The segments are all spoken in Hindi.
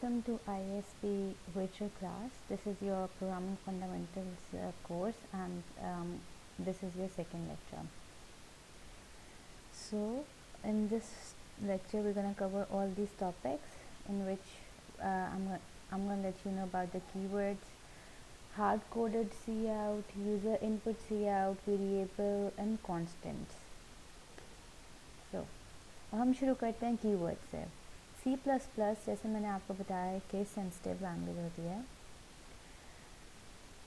welcome to ISP virtual class. This is your programming fundamentals course, and this is your second lecture. So in this lecture we're going to cover all these topics, in which I'm going to let you know about the keywords, hard-coded cout, user input cout, variable and constants. So हम शुरू करते हैं कीवर्ड से। C++, जैसे मैंने आपको बताया, केस सेंसिटिव लैंग्वेज होती है।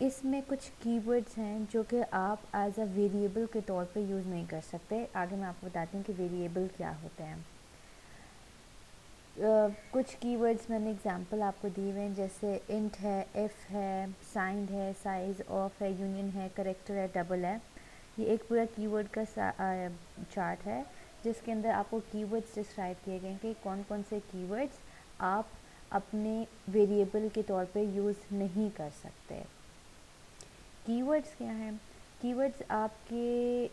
इसमें कुछ कीवर्ड्स हैं जो कि आप एज अ वेरिएबल के तौर पे यूज़ नहीं कर सकते। आगे मैं आपको बताती हूँ कि वेरिएबल क्या होते हैं। कुछ कीवर्ड्स मैंने एग्जांपल आपको दिए हुए हैं, जैसे इंट है, इफ़ है, साइंड है, साइज ऑफ है, यूनियन है, करेक्टर है, डबल है। ये एक पूरा कीवर्ड का चार्ट है जिसके अंदर आपको कीवर्ड्स डिस्क्राइब किए गए हैं कि कौन कौन से कीवर्ड्स आप अपने वेरिएबल के तौर पे यूज़ नहीं कर सकते। कीवर्ड्स क्या हैं? कीवर्ड्स आपके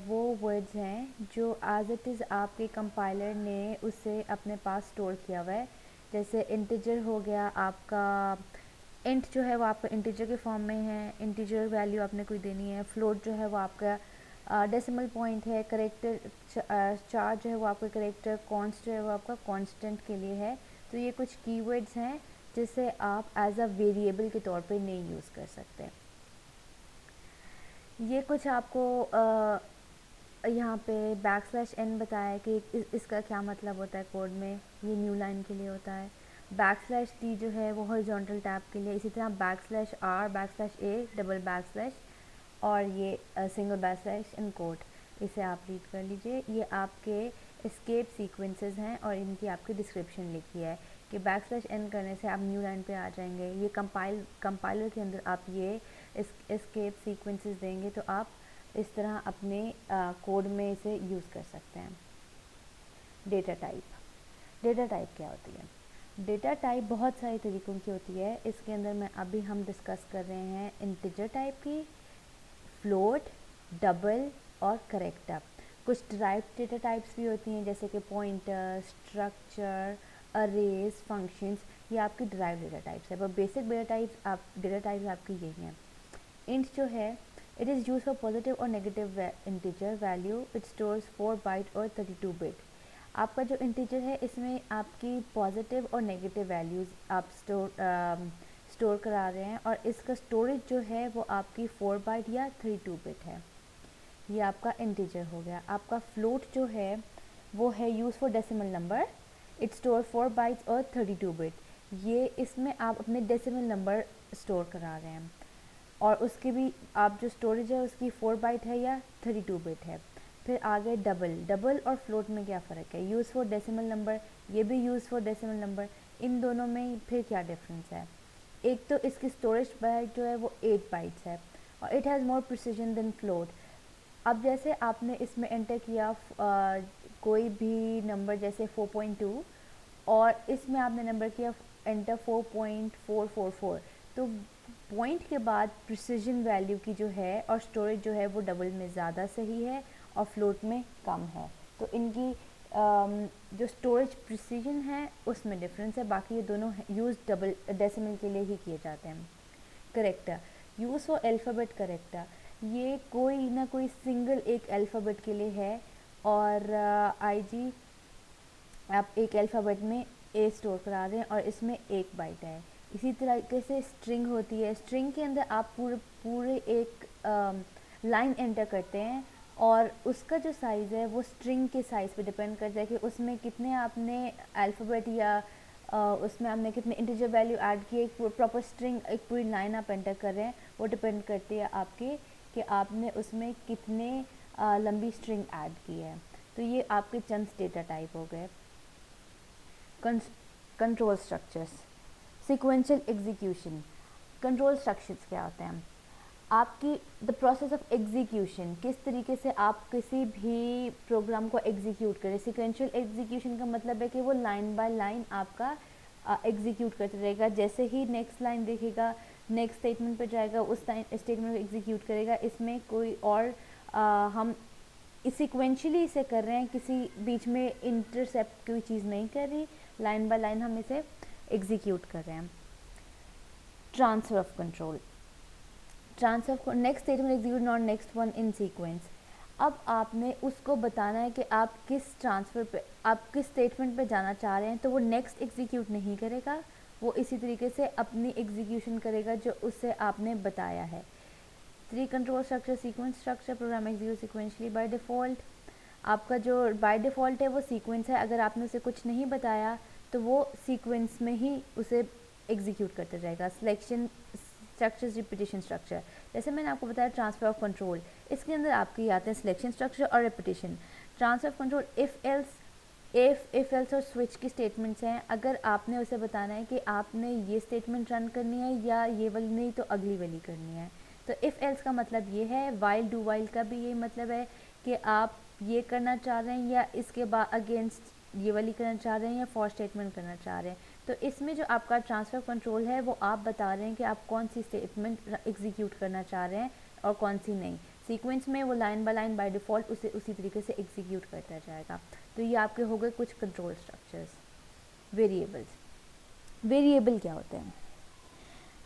वो वर्ड्स हैं जो एज इट इज़ आपके कंपाइलर ने उसे अपने पास स्टोर किया हुआ है। जैसे इंटीजर हो गया आपका, इंट जो है वो आपका इंटीजर के फॉर्म में है, इंटीजर वैल्यू आपने कोई देनी है। फ्लोट जो है वो आपका डेसिमल पॉइंट है। करेक्टर चार जो है वो आपका करेक्टर, कॉन्स्ट जो है वो आपका कांस्टेंट के लिए है। तो ये कुछ कीवर्ड्स हैं जिसे आप एज अ वेरिएबल के तौर पे नहीं यूज़ कर सकते। ये कुछ आपको यहाँ पे \n बताया कि इसका क्या मतलब होता है कोड में। ये न्यू लाइन के लिए होता है। \t जो है वो हॉरिजॉन्टल टैब के लिए। इसी तरह \r, \a, डबल \, और ये सिंगल \, इन कोड। इसे आप रीड कर लीजिए। ये आपके एस्केप सीक्वेंसेस हैं और इनकी आपकी डिस्क्रिप्शन लिखी है कि \n करने से आप न्यू लाइन पे आ जाएंगे। ये कंपाइलर के अंदर आप ये एस्केप सीक्वेंसेस देंगे तो आप इस तरह अपने कोड में इसे यूज़ कर सकते हैं। डेटा टाइप क्या होती है? डेटा टाइप बहुत सारे तरीक़ों की होती है। इसके अंदर मैं अभी हम डिस्कस कर रहे हैं इंटीजर टाइप की, फ्लोट, डबल और करेक्टर। कुछ डिराइव्ड डेटा टाइप्स भी होती हैं, जैसे कि पॉइंटर, स्ट्रक्चर, अरेज, फंक्शंस। ये आपकी डिराइव्ड डेटा टाइप्स है, पर बेसिक डेटा टाइप्स आपकी यही हैं। इंट जो है, it is use for positive और negative integer value. It stores 4 byte और 32 बिट। आपका जो इंटीजर है इसमें आपकी पॉजिटिव और नेगेटिव वैल्यूज़ आप स्टोर करा रहे हैं, और इसका स्टोरेज जो है वो आपकी 4 बाइट या 32 बिट है। ये आपका इंटीजर हो गया। आपका फ्लोट जो है वो है use for decimal number. It store 4 bytes और 32 बिट। ये इसमें आप अपने डेसिमल नंबर स्टोर करा रहे हैं, और उसकी भी आप जो स्टोरेज है उसकी 4 बाइट है या 32 बिट है। फिर आगे डबल और फ्लोट में क्या फ़र्क है? यूज़ फॉर डेसिमल नंबर, ये भी यूज़ फॉर डेसिमल नंबर। इन दोनों में फिर क्या डिफरेंस है? एक तो इसकी स्टोरेज बाइट जो है वो 8 बाइट्स है, और it has more precision than float. अब जैसे आपने इसमें एंटर किया कोई भी नंबर, जैसे 4.2, और इसमें आपने नंबर किया एंटर 4.444, तो पॉइंट के बाद प्रिसीजन वैल्यू की जो है और स्टोरेज जो है वो डबल में ज़्यादा सही है और फ्लोट में कम है। तो इनकी जो स्टोरेज प्रिसीजन है उसमें डिफरेंस है। बाकी ये दोनों यूज़ डबल डेसिमल के लिए ही किए जाते हैं। Character, use for alphabet character. ये कोई ना कोई सिंगल एक अल्फ़ाबेट के लिए है, और IG आप एक अल्फ़ाबेट में ए स्टोर करा दें और इसमें 1 बाइट है। इसी तरीके से स्ट्रिंग होती है। स्ट्रिंग के अंदर आप पूरे एक लाइन एंटर करते हैं, और उसका जो साइज़ है वो स्ट्रिंग के साइज़ पे डिपेंड करता है कि उसमें कितने आपने अल्फ़ाबेट या उसमें आपने कितने इंटीजर वैल्यू ऐड किए। एक प्रॉपर स्ट्रिंग, एक पूरी लाइन आप एंटर कर रहे हैं, वो डिपेंड करती है आपके कि आपने उसमें कितने लंबी स्ट्रिंग ऐड की है। तो ये आपके चंद डेटा टाइप हो गए। Control structures, sequential execution. Control structures क्या होते हैं? आपकी द प्रोसेस ऑफ एग्जीक्यूशन, किस तरीके से आप किसी भी प्रोग्राम को एग्जीक्यूट करें। सीक्वेंशियल एग्जीक्यूशन का मतलब है कि वो लाइन बाय लाइन आपका एग्जीक्यूट करते रहेगा। जैसे ही नेक्स्ट लाइन देखेगा, नेक्स्ट स्टेटमेंट पे जाएगा, उस स्टेटमेंट को एग्जीक्यूट करेगा। इसमें कोई और हम सीक्वेंशियली इसे कर रहे हैं, किसी बीच में इंटरसेप्ट कोई चीज़ नहीं कर रही। लाइन बाय लाइन हम इसे एग्जीक्यूट कर रहे हैं। Transfer of control, transfer of next statement execute not next one in sequence. अब आपने उसको बताना है कि आप किस ट्रांसफ़र पे, आप किस स्टेटमेंट पे जाना चाह रहे हैं, तो वो नेक्स्ट एग्जीक्यूट नहीं करेगा, वो इसी तरीके से अपनी एग्जीक्यूशन करेगा जो उससे आपने बताया है। 3 control structure, sequence structure, program execute sequentially by default. आपका जो बाय डिफ़ॉल्ट है वो सीक्वेंस है, अगर आपने उसे कुछ नहीं बताया तो वो सीक्वेंस में ही उसे एग्जीक्यूट करता जाएगा। सिलेक्शन स्ट्रक्चर्स, रिपीटिशन स्ट्रक्चर, जैसे मैंने आपको बताया ट्रांसफ़र ऑफ कंट्रोल, इसके अंदर आपके आते हैं सिलेक्शन स्ट्रक्चर और repetition. Transfer of control if else और स्विच की स्टेटमेंट्स हैं। अगर आपने उसे बताना है कि आपने ये स्टेटमेंट रन करनी है या ये वाली नहीं तो अगली वाली करनी है, तो इफ़ एल्स का मतलब ये है। वाइल डू वाइल का भी यही मतलब है कि आप ये करना चाह रहे हैं या इसके बाद अगेंस्ट ये वाली करना चाह रहे हैं या फॉर स्टेटमेंट करना चाह रहे हैं। तो इसमें जो आपका ट्रांसफ़र कंट्रोल है वो आप बता रहे हैं कि आप कौन सी स्टेटमेंट एग्जीक्यूट करना चाह रहे हैं और कौन सी नहीं। सीक्वेंस में वो line by line by default उसे उसी तरीके से एग्जीक्यूट करता जाएगा। तो ये आपके हो गए कुछ कंट्रोल स्ट्रक्चर्स। वेरिएबल्स, वेरिएबल क्या होते हैं?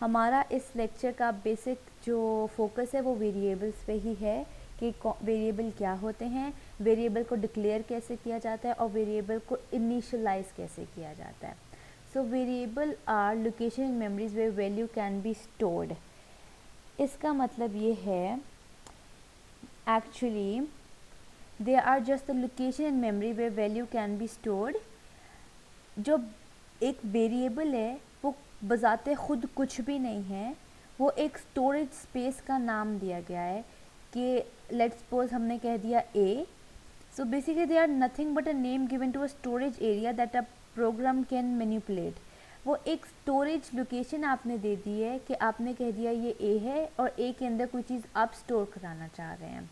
हमारा इस लेक्चर का बेसिक जो फोकस है वो वेरिएबल्स पे ही है कि वेरिएबल क्या होते हैं, वेरिएबल को डिक्लेयर कैसे किया जाता है और वेरिएबल को इनिशियलाइज कैसे किया जाता है। So variable are location in memories where value can be stored. इसका मतलब ये है actually they are just the location in memory where value can be stored. जो एक वेरिएबल है वो बजाते खुद कुछ भी नहीं है, वो एक स्टोरेज स्पेस का नाम दिया गया है कि लेट्स सपोज हमने कह दिया A, so basically they are nothing but a name given to a storage area that a program can manipulate. वो एक स्टोरेज लोकेशन आपने दे दी है कि आपने कह दिया ये ए है और ए के अंदर कोई चीज़ आप स्टोर कराना चाह रहे हैं।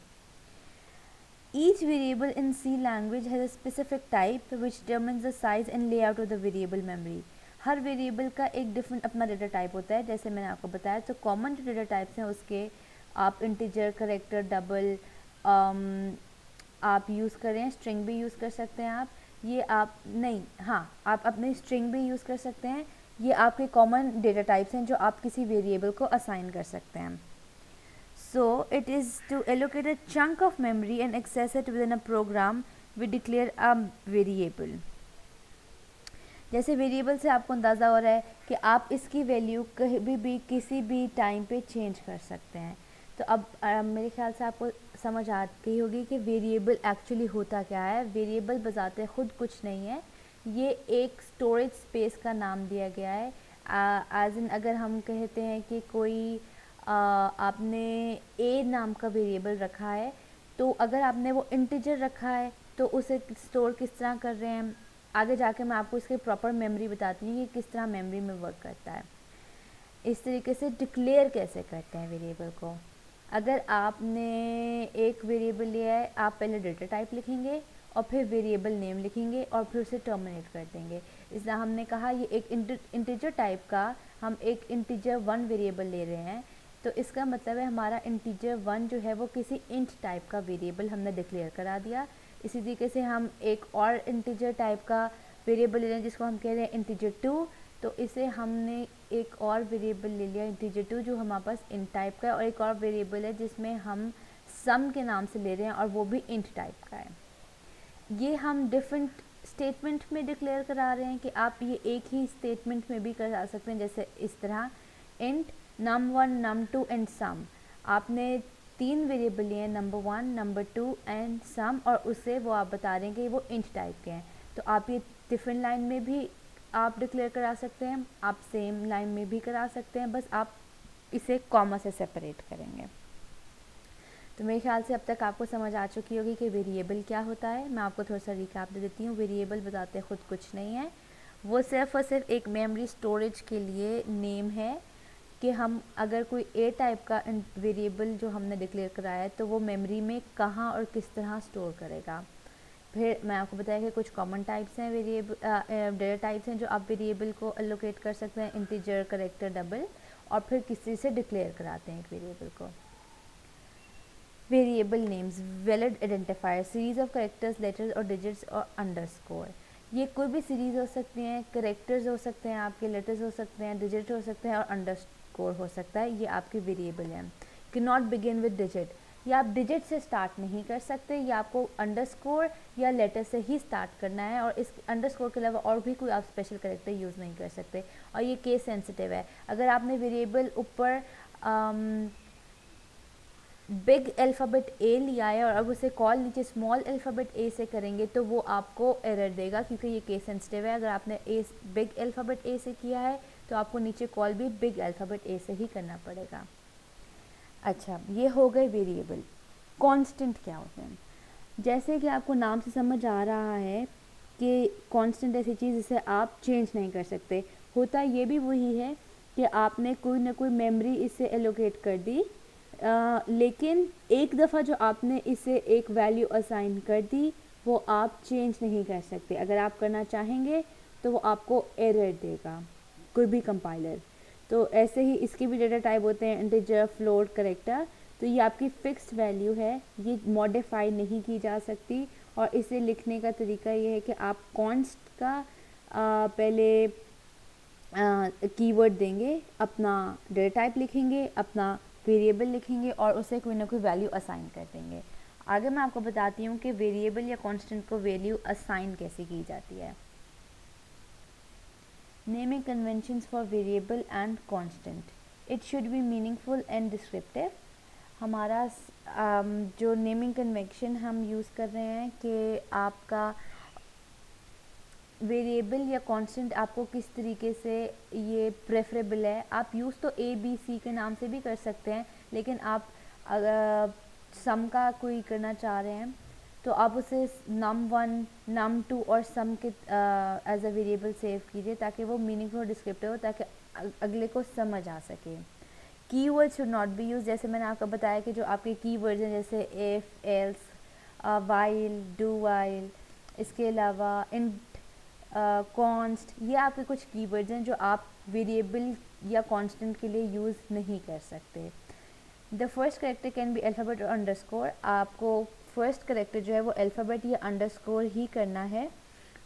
Each variable in C language has a specific type which determines the size and layout of the variable memory. Her variable का एक डिफरेंट अपना डेटा टाइप होता है, जैसे मैंने आपको बताया। तो कॉमन जो डेटा टाइप्स हैं उसके आप इंटीजर, करेक्टर, डबल आप यूज़ करें, स्ट्रिंग भी यूज़ कर सकते हैं आप, ये आप नहीं, हाँ आप अपनी स्ट्रिंग भी यूज़ कर सकते हैं। ये आपके कॉमन डेटा टाइप्स हैं जो आप किसी वेरिएबल को असाइन कर सकते हैं। So it is to allocate a chunk of memory and access it within a program we declare a variable. जैसे वेरिएबल से आपको अंदाज़ा हो रहा है कि आप इसकी वैल्यू कहीं भी किसी भी टाइम पे चेंज कर सकते हैं। तो अब मेरे ख्याल से आपको समझ आ गई होगी कि वेरिएबल एक्चुअली होता क्या है। वेरिएबल बजाते खुद कुछ नहीं है, ये एक स्टोरेज स्पेस का नाम दिया गया है। एज इन अगर हम कहते हैं कि कोई आपने ए नाम का वेरिएबल रखा है, तो अगर आपने वो इंटीजर रखा है तो उसे स्टोर किस तरह कर रहे हैं, आगे जाके मैं आपको इसकी प्रॉपर मेमोरी बताती हूँ कि किस तरह मेमोरी में वर्क करता है। इस तरीके से डिक्लेयर कैसे करते हैं वेरिएबल को। अगर आपने एक वेरिएबल लिया है, आप पहले डेटा टाइप लिखेंगे और फिर वेरिएबल नेम लिखेंगे और फिर उसे टर्मिनेट कर देंगे। इसलिए हमने कहा ये एक इंटीजर टाइप का, हम एक इंटीजर 1 वेरिएबल ले रहे हैं, तो इसका मतलब है हमारा इंटीजर 1 जो है वो किसी इंट टाइप का वेरिएबल हमने डिक्लेयर करा दिया। इसी तरीके से हम एक और इंटीजर टाइप का वेरिएबल ले रहे हैं जिसको हम कह रहे हैं इंटीजर 2, तो इसे हमने एक और वेरिएबल ले लिया इंटीजर 2 जो हमारे पास इंट टाइप का है, और एक और वेरिएबल है जिसमें हम सम के नाम से ले रहे हैं और वो भी इंट टाइप का है। ये हम डिफरेंट स्टेटमेंट में डिक्लेयर करा रहे हैं कि आप ये एक ही स्टेटमेंट में भी करा सकते हैं, जैसे इस तरह int num1 num2 and some. आपने 3 वेरिएबल लिए हैं, नंबर 1, नंबर 2 एंड सम, और उससे वो आप बता रहे हैं कि वो इंट टाइप के हैं। तो आप ये डिफरेंट लाइन में भी आप डिक्लेयर करा सकते हैं, आप सेम लाइन में भी करा सकते हैं, बस आप इसे कॉमा से सेपरेट करेंगे। तो मेरे ख्याल से अब तक आपको समझ आ चुकी होगी कि वेरिएबल क्या होता है। मैं आपको थोड़ा सा रिकैप दे देती हूँ। वेरिएबल बताते खुद कुछ नहीं है, वो सिर्फ और सिर्फ एक मेमोरी स्टोरेज के लिए नेम है कि हम अगर कोई ए टाइप का वेरिएबल जो हमने डिक्लेयर कराया है तो वो मेमोरी में कहाँ और किस तरह स्टोर करेगा। फिर मैं आपको बताया कि कुछ कॉमन टाइप्स हैं वेरिएबल, डेटा टाइप्स हैं जो आप वेरिएबल को एलोकेट कर सकते हैं, इंटीजर, करेक्टर, डबल, और फिर किसी से डिक्लेयर कराते हैं एक वेरिएबल को। Variable names, valid identifier, series of characters, letters और डिजिट्स और अंडरस्कोर। ये कोई भी सीरीज़ हो सकती हैं, करेक्टर्स हो सकते हैं, आपके लेटर्स हो सकते हैं, डिजिट हो सकते हैं और अंडरस्कोर हो सकता है। ये आपकी वेरिएबल है। कि नॉट बिगिन विद डिजिट, या आप डिजिट से स्टार्ट नहीं कर सकते, या आपको अंडरस्कोर या लेटर से ही स्टार्ट करना है, और इस अंडरस्कोर के अलावा और भी कोई आप स्पेशल करेक्टर यूज़ नहीं कर सकते। और ये केस सेंसिटिव है। अगर आपने वेरिएबल ऊपर बिग अल्फ़ाबेट ए लिया है और अब उसे कॉल नीचे स्मॉल अल्फ़ाबेट ए से करेंगे तो वो आपको एरर देगा, क्योंकि ये केस सेंसिटिव है। अगर आपने ए बिग अल्फ़ाबेट ए से किया है तो आपको नीचे कॉल भी बिग अल्फ़ाबेट ए से ही करना पड़ेगा। अच्छा, ये हो गए वेरिएबल। कांस्टेंट क्या होते हैं? जैसे कि आपको नाम से समझ आ रहा है कि कांस्टेंट ऐसी चीज़ जिसे आप चेंज नहीं कर सकते। होता ये भी वही है कि आपने कोई ना कोई मेमोरी इससे एलोकेट कर दी, लेकिन एक दफ़ा जो आपने इसे एक वैल्यू असाइन कर दी वो आप चेंज नहीं कर सकते। अगर आप करना चाहेंगे तो वो आपको एरर देगा, कोई भी कंपाइलर। तो ऐसे ही इसके भी डेटा टाइप होते हैं इंटीजर, फ्लोट, करेक्टर। तो ये आपकी फिक्स्ड वैल्यू है, ये मॉडिफाई नहीं की जा सकती। और इसे लिखने का तरीका ये है कि आप कॉन्स्ट का पहले कीवर्ड देंगे, अपना डेटा टाइप लिखेंगे, अपना वेरिएबल लिखेंगे और उसे कोई ना कोई वैल्यू असाइन कर देंगे। आगे मैं आपको बताती हूँ कि वेरिएबल या कांस्टेंट को वैल्यू असाइन कैसे की जाती है। Naming conventions for variable and constant, it should be meaningful and descriptive. हमारा जो नेमिंग कन्वेंशन हम यूज़ कर रहे हैं कि आपका वेरिएबल या कांस्टेंट आपको किस तरीके से ये प्रेफरेबल है। आप यूज़ तो ए बी सी के नाम से भी कर सकते हैं, लेकिन आप अगर सम का कोई करना चाह रहे हैं तो आप उसे num1, num2 और सम के एज अ वेरिएबल सेव कीजिए ताकि वो मीनिंगफुल और डिस्क्रिप्टिव हो, ताकि अगले को समझ आ सके। Keyword should not be use. जैसे मैंने आपको बताया कि जो आपके कीवर्ड्स हैं जैसे if, else, while, do while, इसके अलावा इन, कॉन्स्ट, ये आपके कुछ कीवर्ड्स हैं जो आप वेरिएबल या कांस्टेंट के लिए यूज़ नहीं कर सकते। The first character can be alphabet और अंडरस्कोर। आपको फर्स्ट करेक्टर जो है वो अल्फ़ाबेट या अंडरस्कोर ही करना है।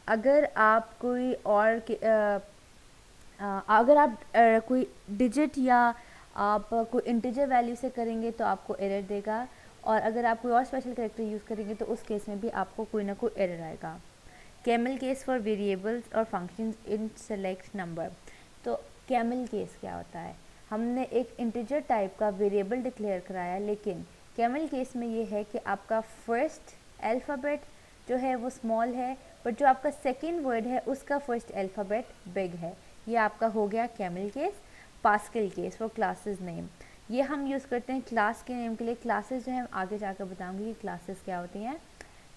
अगर आप कोई और अगर आप कोई डिजिट या आप कोई इंटीजर वैल्यू से करेंगे तो आपको एरर देगा, और अगर आप कोई और स्पेशल करेक्टर यूज़ करेंगे तो उस केस में भी आपको कोई ना कोई एरर आएगा। कैमल केस फॉर वेरिएबल्स और फंक्शंस इन सेलेक्ट नंबर। तो कैमल केस क्या होता है? हमने एक इंटीजर टाइप का वेरिएबल डिक्लेयर कराया, लेकिन कैमल केस में ये है कि आपका फर्स्ट अल्फ़ाबेट जो है वो स्मॉल है, बट जो आपका सेकेंड वर्ड है उसका फर्स्ट अल्फ़ाबेट बिग है। ये आपका हो गया camel case. Pascal case for classes name, ये हम यूज़ करते हैं क्लास के नेम के लिए। क्लासेस जो है आगे जाकर बताऊंगी कि क्लासेस क्या होती हैं।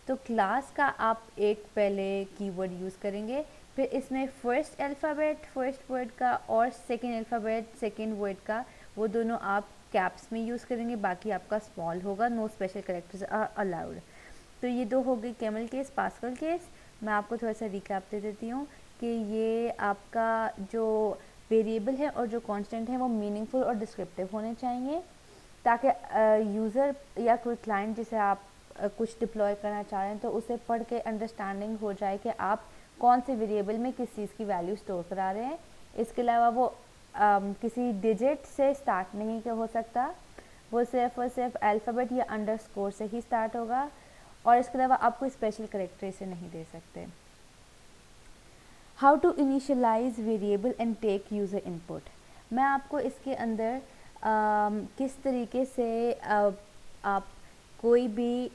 तो क्लास का आप एक पहले कीवर्ड यूज़ करेंगे, फिर इसमें फर्स्ट अल्फ़ाबेट फर्स्ट वर्ड का और सेकेंड अल्फ़ाबेट सेकेंड वर्ड का, वो दोनों आप कैप्स में यूज़ करेंगे, बाकी आपका स्मॉल होगा। No special characters are allowed. तो ये दो हो गई कैमल केस, पास्कल केस। मैं आपको थोड़ा सा रिकैप दे देती हूँ कि ये आपका जो वेरिएबल है और जो कांस्टेंट है वो मीनिंगफुल और डिस्क्रिप्टिव होने चाहिए, ताकि यूज़र या कोई क्लाइंट जिसे आप कुछ डिप्लॉय करना चाह रहे हैं तो उसे पढ़ के अंडरस्टैंडिंग हो जाए कि आप कौन से वेरिएबल में किस चीज़ की वैल्यू स्टोर करा रहे हैं। इसके अलावा वो किसी डिजिट से स्टार्ट नहीं हो सकता, वो सिर्फ और सिर्फ अल्फ़ाबेट या अंडरस्कोर से ही स्टार्ट होगा, और इसके अलावा आप कोई स्पेशल करेक्टर इसे नहीं दे सकते। How to initialise variable and take user input. मैं आपको इसके अंदर किस तरीके से आप कोई भी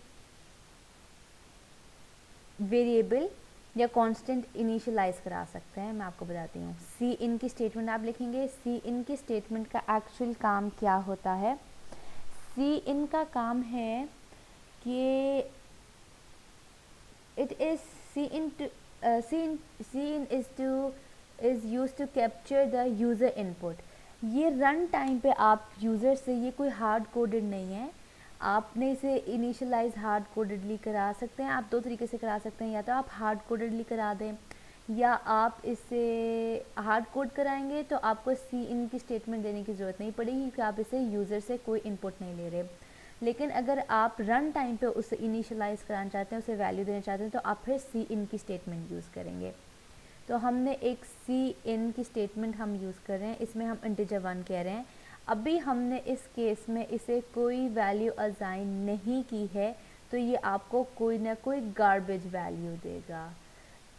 वेरिएबल या कांस्टेंट इनिशियलाइज करा सकते हैं, मैं आपको बताती हूँ। सी इन की स्टेटमेंट आप लिखेंगे। सी इन की स्टेटमेंट का एक्चुअल काम क्या होता है? सी इन का काम है कि it is cin is use to capture the user input. ये रन टाइम पे आप यूज़र से, ये कोई हार्ड कोडेड नहीं है, आपने इसे इनिशियलाइज हार्ड कोडेडली करा सकते हैं। आप दो तरीके से करा सकते हैं, या तो आप हार्ड कोडेडली करा दें, या आप इसे हार्ड कोड कराएंगे तो आपको सी इन की स्टेटमेंट देने की ज़रूरत नहीं पड़ेगी, क्योंकि आप इसे यूज़र से कोई इनपुट नहीं ले रहे। लेकिन अगर आप रन टाइम पे उसे इनिशियलाइज़ कराना चाहते हैं, उसे वैल्यू देना चाहते हैं, तो आप फिर सी इन की स्टेटमेंट यूज़ करेंगे। तो हमने एक सी इन की स्टेटमेंट हम यूज़ कर रहे हैं, इसमें हम इंटीजर 1 कह रहे हैं। अभी हमने इस केस में इसे कोई वैल्यू असाइन नहीं की है, तो ये आपको कोई ना कोई गार्बेज वैल्यू देगा।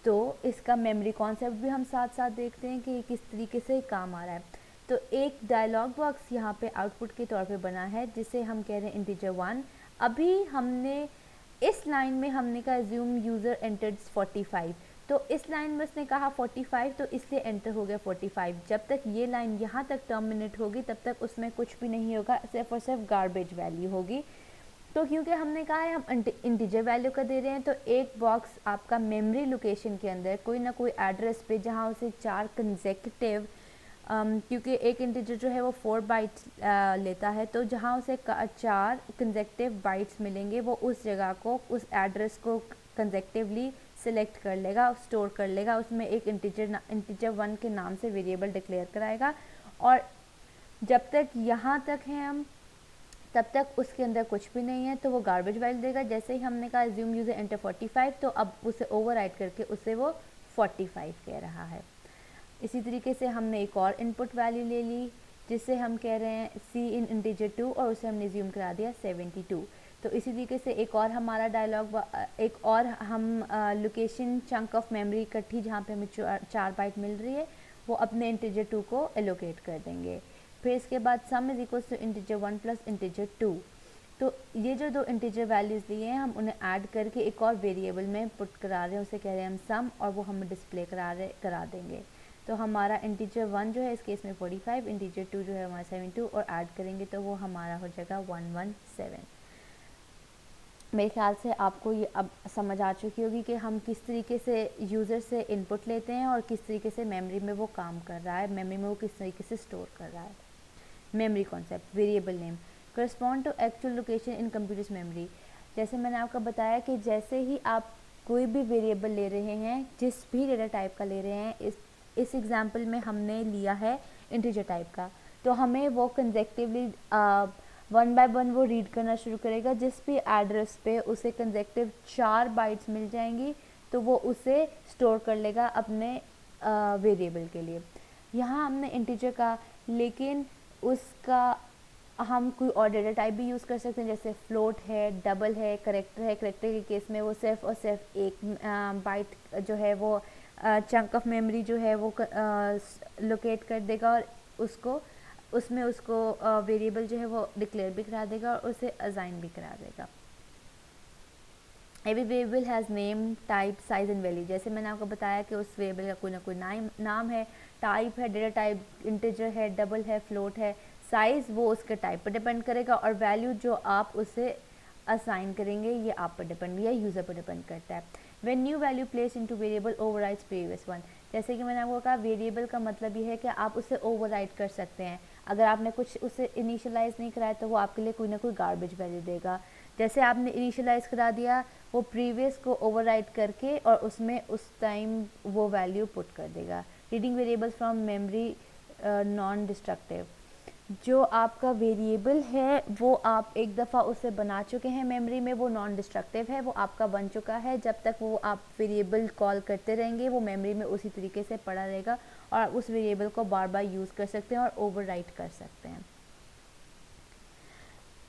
तो इसका मेमोरी कॉन्सेप्ट भी हम साथ साथ देखते हैं कि किस तरीके से काम आ रहा है। तो एक डायलॉग बॉक्स यहाँ पे आउटपुट के तौर पे बना है, जिसे हम कह रहे हैं इंटीजर 1। अभी हमने इस लाइन में हमने कहा एज्यूम यूज़र एंटर्स 45, तो इस लाइन में उसने कहा 45, तो इसलिए एंटर हो गया 45। जब तक ये लाइन यहाँ तक टर्मिनेट होगी तब तक उसमें कुछ भी नहीं होगा, सिर्फ और सिर्फ गार्बेज वैल्यू होगी। तो क्योंकि हमने कहा है हम इंटीजर वैल्यू का दे रहे हैं, तो एक बॉक्स आपका मेमोरी लोकेशन के अंदर कोई ना कोई एड्रेस पे जहाँ उसे 4 कंसेक्यूटिव, क्योंकि एक इंटीजर जो है वो 4 बाइट्स लेता है, तो जहाँ उसे 4 कंसेक्यूटिव बाइट्स मिलेंगे वो उस जगह को, उस एड्रेस को कंसेक्यूटिवली सिलेक्ट कर लेगा, स्टोर कर लेगा, उसमें एक इंटीजर 1 के नाम से वेरिएबल डिक्लेयर कराएगा। और जब तक यहाँ तक हैं हम, तब तक उसके अंदर कुछ भी नहीं है, तो वो गार्बेज वैल्यू देगा। जैसे ही हमने कहा एज्यूम यूजर एंटर 45, तो अब उसे ओवरराइट करके उसे वो 45 कह रहा है। इसी तरीके से हमने एक और इनपुट वैल्यू ले ली, जिससे हम कह रहे हैं सी इन इंटीजर 2, और उसे हमने एज्यूम करा दिया 72। तो इसी तरीके से एक और हमारा डायलॉग, एक और हम लोकेशन चंक ऑफ मेमोरी इकट्ठी जहाँ पे हमें 4 बाइट मिल रही है, वो अपने इंटीजर 2 को एलोकेट कर देंगे। फिर इसके बाद sum is equals to integer 1 plus integer 2। तो ये जो दो इंटीजर वैल्यूज़ लिए हैं, हम उन्हें ऐड करके एक और वेरिएबल में पुट करा रहे हैं, उसे कह रहे हैं हम सम, और वो हम डिस्प्ले करा देंगे। तो हमारा इंटीजर 1 जो है इस केस में 45, इंटीजर 2 जो है हमारा 72, और ऐड करेंगे तो वो हमारा हो जाएगा 117। मेरे ख्याल से आपको ये अब समझ आ चुकी होगी कि हम किस तरीके से यूज़र से इनपुट लेते हैं और किस तरीके से मेमोरी में वो काम कर रहा है, मेमोरी में वो किस तरीके से स्टोर कर रहा है। Memory concept, variable name correspond to actual location in computer's memory. जैसे मैंने आपको बताया कि जैसे ही आप कोई भी वेरिएबल ले रहे हैं, जिस भी डेटा टाइप का ले रहे हैं, इस एग्जांपल में हमने लिया है इंटीजर टाइप का, तो हमें वो कंसेक्टिवली 1 बाय 1 वो रीड करना शुरू करेगा। जिस भी एड्रेस पे उसे कंसेक्टिव 4 बाइट्स मिल जाएंगी, तो वो उसे स्टोर कर लेगा अपने वेरिएबल के लिए। यहाँ हमने इंटीजर का, लेकिन उसका हम कोई और डेटा टाइप भी यूज़ कर सकते हैं, जैसे फ्लोट है, डबल है, करेक्टर है। करेक्टर के केस में वो सिर्फ और सिर्फ एक बाइट जो है वो चंक ऑफ मेमोरी जो है वो लोकेट कर देगा, और उसमें उसको वेरिएबल जो है वो डिक्लेयर भी करा देगा और उसे असाइन भी करा देगा। Every variable has name, type, size and value. जैसे मैंने आपको बताया कि उस वेरिएबल का कोई ना कोई नाम है, टाइप है, डेटा टाइप इंटीजर है, डबल है, फ्लोट है, साइज़ वो उसके टाइप पर डिपेंड करेगा, और वैल्यू जो आप उसे असाइन करेंगे ये आप पर डिपेंड या यूज़र पर डिपेंड करता है। When new value place into variable overrides previous one. जैसे कि मैंने आपको कहा, वेरिएबल का मतलब ये है कि आप उसे ओवरराइड कर सकते हैं। अगर आपने कुछ उसे इनिशियलाइज़ नहीं कराया, तो वो आपके लिए कोई ना कोई गार्बेज वैल्यू देगा। जैसे आपने इनिशियलाइज़ करा दिया, वो प्रीवियस को ओवरराइड करके और उसमें उस टाइम वो वैल्यू पुट कर देगा। Reading variables from memory non destructive. जो आपका वेरिएबल है वो आप एक दफ़ा उसे बना चुके हैं मेमोरी में, वो नॉन डिस्ट्रक्टिव है, वो आपका बन चुका है। जब तक वो आप वेरिएबल कॉल करते रहेंगे, वो मेमोरी में उसी तरीके से पड़ा रहेगा, और आप उस वेरिएबल को बार बार यूज़ कर सकते हैं और ओवरराइट कर सकते हैं।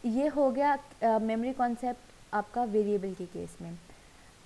ये हो गया मेमोरी कॉन्सेप्ट आपका वेरिएबल के केस में।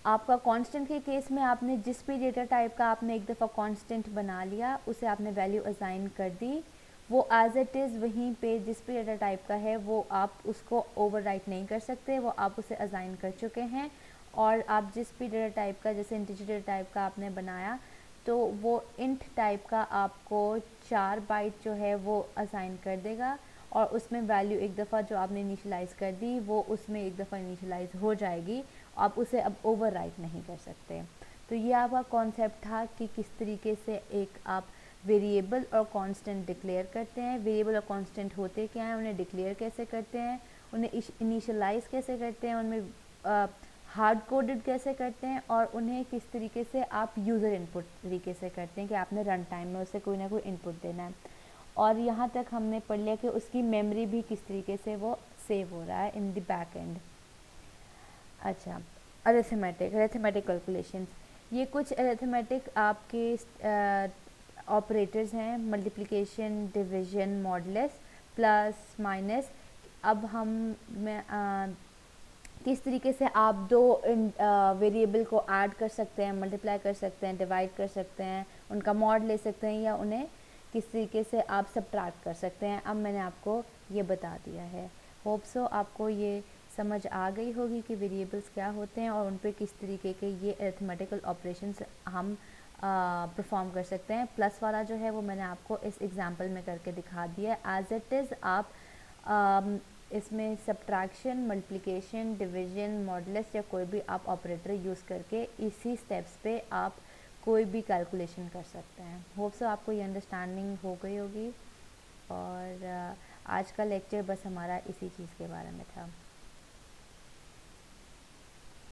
आपका कांस्टेंट के केस में आपने जिस भी डेटा टाइप का आपने एक दफ़ा कांस्टेंट बना लिया, उसे आपने वैल्यू असाइन कर दी, वो एज इट इज़ वहीं पे जिस भी डेटा टाइप का है वो आप उसको ओवरराइट नहीं कर सकते, वो आप उसे असाइन कर चुके हैं। और आप जिस भी डेटा टाइप का, जैसे इंटीजर डेटा टाइप का आपने बनाया, तो वो इंट टाइप का आपको 4 बाइट जो है वो असाइन कर देगा, और उसमें वैल्यू एक दफ़ा जो आपने इनिशियलाइज़ कर दी वो उसमें एक दफ़ा इनिशियलाइज़ हो जाएगी, आप उसे अब ओवरराइट नहीं कर सकते। तो ये आपका कॉन्सेप्ट था कि किस तरीके से एक आप वेरिएबल और कांस्टेंट डिक्लेयर करते हैं। वेरिएबल और कांस्टेंट होते क्या हैं, उन्हें डिक्लेयर कैसे करते हैं, उन्हें इनिशियलाइज़ कैसे करते हैं, उनमें हार्ड कोडेड कैसे करते हैं, और उन्हें किस तरीके से आप यूज़र इनपुट तरीके से करते हैं कि आपने रन टाइम में उसे कोई ना कोई इनपुट देना है। और यहाँ तक हमने पढ़ लिया कि उसकी मेमोरी भी किस तरीके से वो सेव हो रहा है इन द बैक एंड। अच्छा, अरिथमेटिक कैलकुलेशंस, ये कुछ अरिथमेटिक आपके ऑपरेटर्स हैं, multiplication, division, modulus, plus, minus. अब हम मैं किस तरीके से आप दो वेरिएबल को ऐड कर सकते हैं, मल्टीप्लाई कर सकते हैं, डिवाइड कर सकते हैं, उनका मॉड ले सकते हैं, या उन्हें किस तरीके से आप सब्ट्रैक्ट कर सकते हैं, अब मैंने आपको ये बता दिया है। होप सो आपको ये समझ आ गई होगी कि वेरिएबल्स क्या होते हैं और उन पर किस तरीके के ये अरिथमेटिकल ऑपरेशंस हम परफॉर्म कर सकते हैं। प्लस वाला जो है वो मैंने आपको इस एग्जांपल में करके दिखा दिया है। एज इट इज़ आप इसमें सब्ट्रैक्शन, मल्टीप्लिकेशन, डिवीजन, मॉडुलस या कोई भी आप ऑपरेटर यूज़ करके इसी स्टेप्स पे आप कोई भी कैलकुलेशन कर सकते हैं। होप सो आपको ये अंडरस्टैंडिंग हो गई होगी। और आज का लेक्चर बस हमारा इसी चीज़ के बारे में था।